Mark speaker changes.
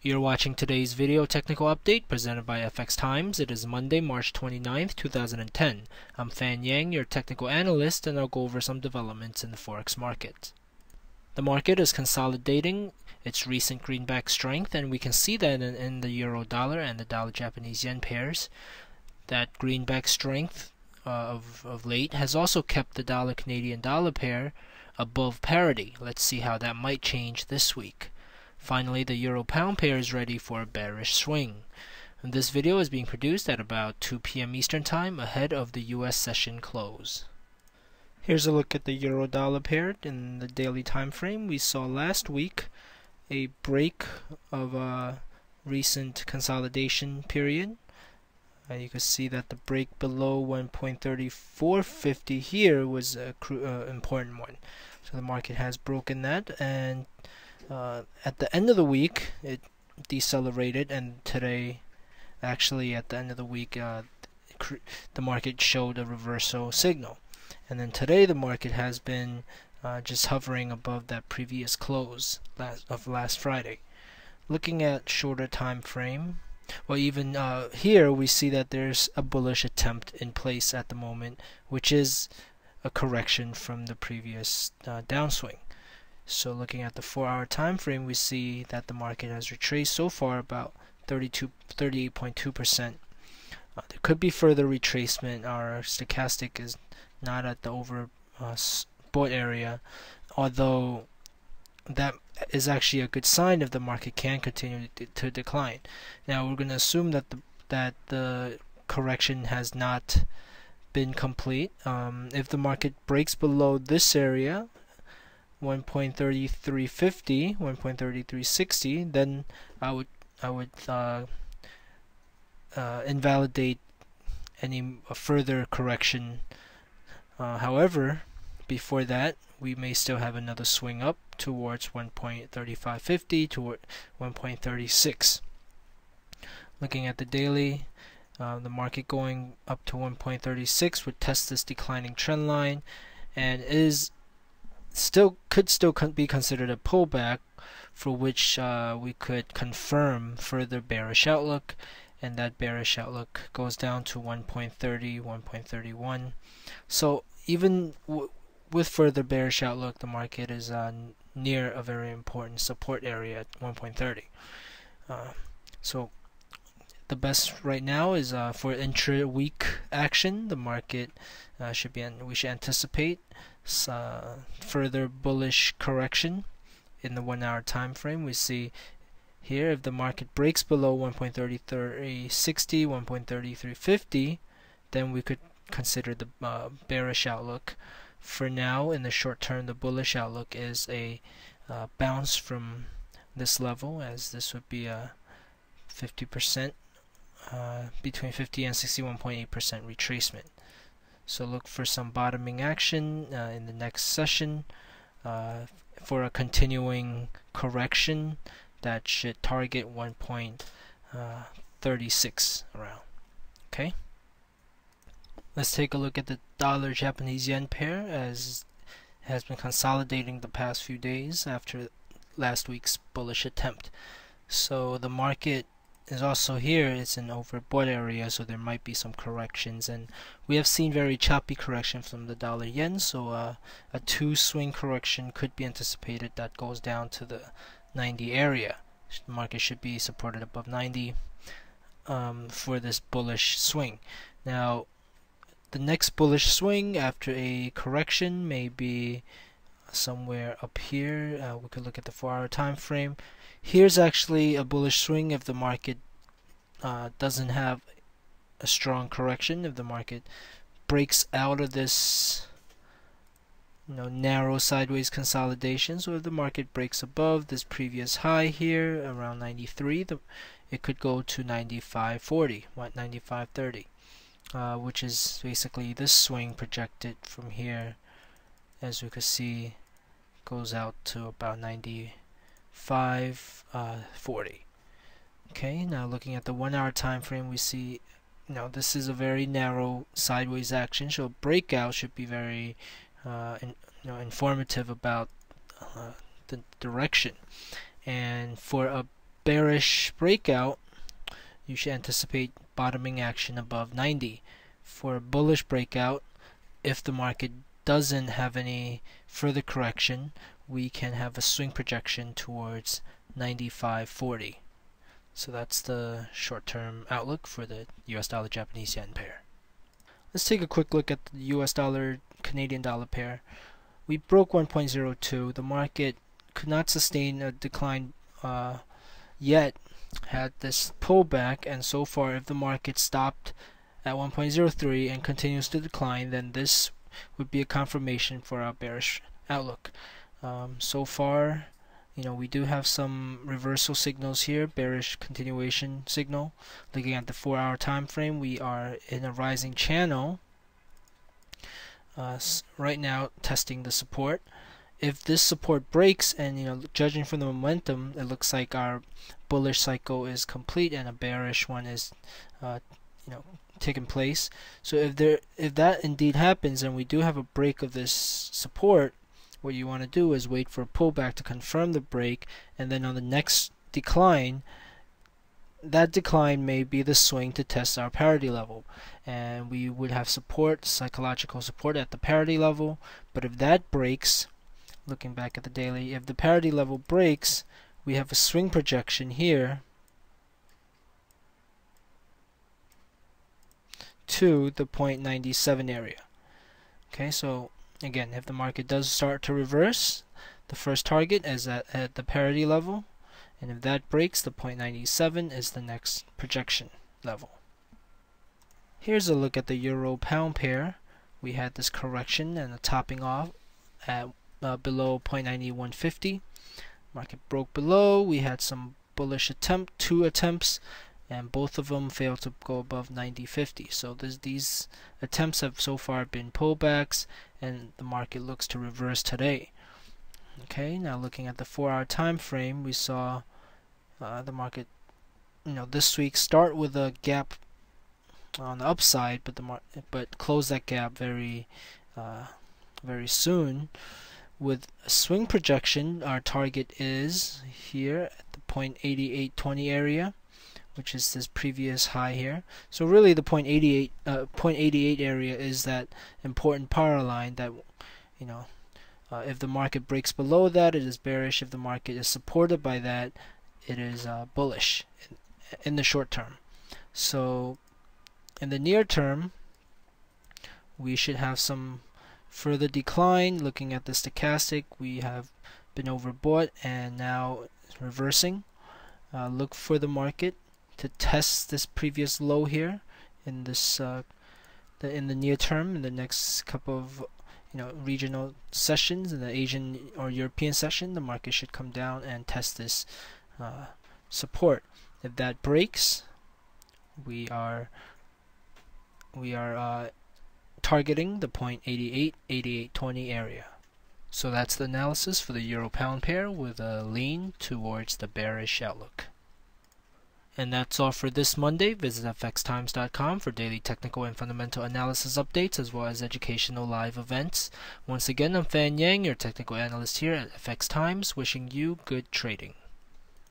Speaker 1: You're watching today's video technical update presented by FX Times. It is Monday, March 29th, 2010. I'm Fan Yang, your technical analyst, and I'll go over some developments in the Forex market. The market is consolidating its recent greenback strength, and we can see that in the euro dollar and the dollar Japanese yen pairs. That greenback strength of late has also kept the dollar Canadian dollar pair above parity. Let's see how that might change this week. Finally, the euro-pound pair is ready for a bearish swing. And this video is being produced at about 2 p.m. Eastern Time ahead of the US session close. Here's a look at the euro-dollar pair in the daily time frame. We saw last week a break of a recent consolidation period. You can see that the break below 1.3450 here was an important one. So the market has broken that, and at the end of the week it decelerated, and today, actually at the end of the week, the market showed a reversal signal. And then today the market has been just hovering above that previous close of last Friday. Looking at shorter time frame, well, even here we see that there's a bullish attempt in place at the moment, which is a correction from the previous downswing. So looking at the 4-hour time frame, we see that the market has retraced so far about 38.2%. There could be further retracement. Our stochastic is not at the overbought area, although that is actually a good sign if the market can continue to decline. Now we're going to assume that the correction has not been complete. If the market breaks below this area, 1.3350, 1.3360, then I would invalidate any further correction. However, before that, we may still have another swing up towards 1.3550 toward 1.36. Looking at the daily, the market going up to 1.36 would test this declining trend line, and could still be considered a pullback, for which we could confirm further bearish outlook, and that bearish outlook goes down to 1.30, 1.31. So even with further bearish outlook, the market is near a very important support area at 1.30. So the best right now is for intra-week action. The market we should anticipate further bullish correction in the 1-hour time frame. We see here, if the market breaks below 1.3360, 1.3350, then we could consider the bearish outlook. For now, in the short term, the bullish outlook is a bounce from this level, as this would be a 50%, between 50 and 61.8% retracement. So look for some bottoming action in the next session for a continuing correction that should target 1.36 around. Okay. Let's take a look at the dollar Japanese yen pair, as it has been consolidating the past few days after last week's bullish attempt. So the market is also here. It's an overbought area, so there might be some corrections, and we have seen very choppy correction from the dollar yen, so a 2-swing correction could be anticipated that goes down to the 90 area. The market should be supported above 90 for this bullish swing. Now the next bullish swing after a correction may be somewhere up here. We could look at the 4-hour time frame. Here's actually a bullish swing if the market doesn't have a strong correction. If the market breaks out of this narrow sideways consolidation, so if the market breaks above this previous high here around 93, it could go to 95.40, 95.30, which is basically this swing projected from here, as we could see, goes out to about 95.40. Okay, now looking at the 1-hour time frame, we see this is a very narrow sideways action, so breakout should be very informative about the direction. And for a bearish breakout, you should anticipate bottoming action above 90. For a bullish breakout, if the market doesn't have any further correction, we can have a swing projection towards 95.40. So that's the short-term outlook for the US dollar Japanese yen pair. Let's take a quick look at the US dollar Canadian dollar pair. We broke 1.02. The market could not sustain a decline yet, had this pullback, and so far if the market stopped at 1.03 and continues to decline, then this would be a confirmation for our bearish outlook. So far, we do have some reversal signals here, bearish continuation signal. Looking at the 4-hour time frame, we are in a rising channel right now, testing the support. If this support breaks, and judging from the momentum, it looks like our bullish cycle is complete and a bearish one is taking place. So if that indeed happens and we do have a break of this support, what you want to do is wait for a pullback to confirm the break, and then on the next decline, that decline may be the swing to test our parity level, and we would have support, psychological support at the parity level. But if that breaks, looking back at the daily, if the parity level breaks, we have a swing projection here to the 0.97 area. Okay, so again, if the market does start to reverse, the first target is at the parity level, and if that breaks, the 0.97 is the next projection level. Here's a look at the euro pound pair. We had this correction and a topping off at below 0.9150. Market broke below. We had some bullish two attempts, and both of them failed to go above 90.50. So these attempts have so far been pullbacks, and the market looks to reverse today. Okay, now looking at the 4-hour time frame, we saw the market, this week start with a gap on the upside, but close that gap very soon. With a swing projection, our target is here at the 0.8820 area, which is this previous high here. So really the 0.88 area is that important power line that, if the market breaks below that, it is bearish. If the market is supported by that, it is bullish in the short term. So in the near term, we should have some further decline. Looking at the stochastic, we have been overbought and now reversing. Look for the market to test this previous low here in this in the near term, in the next couple of regional sessions. In the Asian or European session, the market should come down and test this support. If that breaks, we are targeting the 0.88, 88.20 area. So that's the analysis for the euro pound pair with a lean towards the bearish outlook. And that's all for this Monday. Visit fxtimes.com for daily technical and fundamental analysis updates, as well as educational live events. Once again, I'm Fan Yang, your technical analyst here at FX Times, wishing you good trading.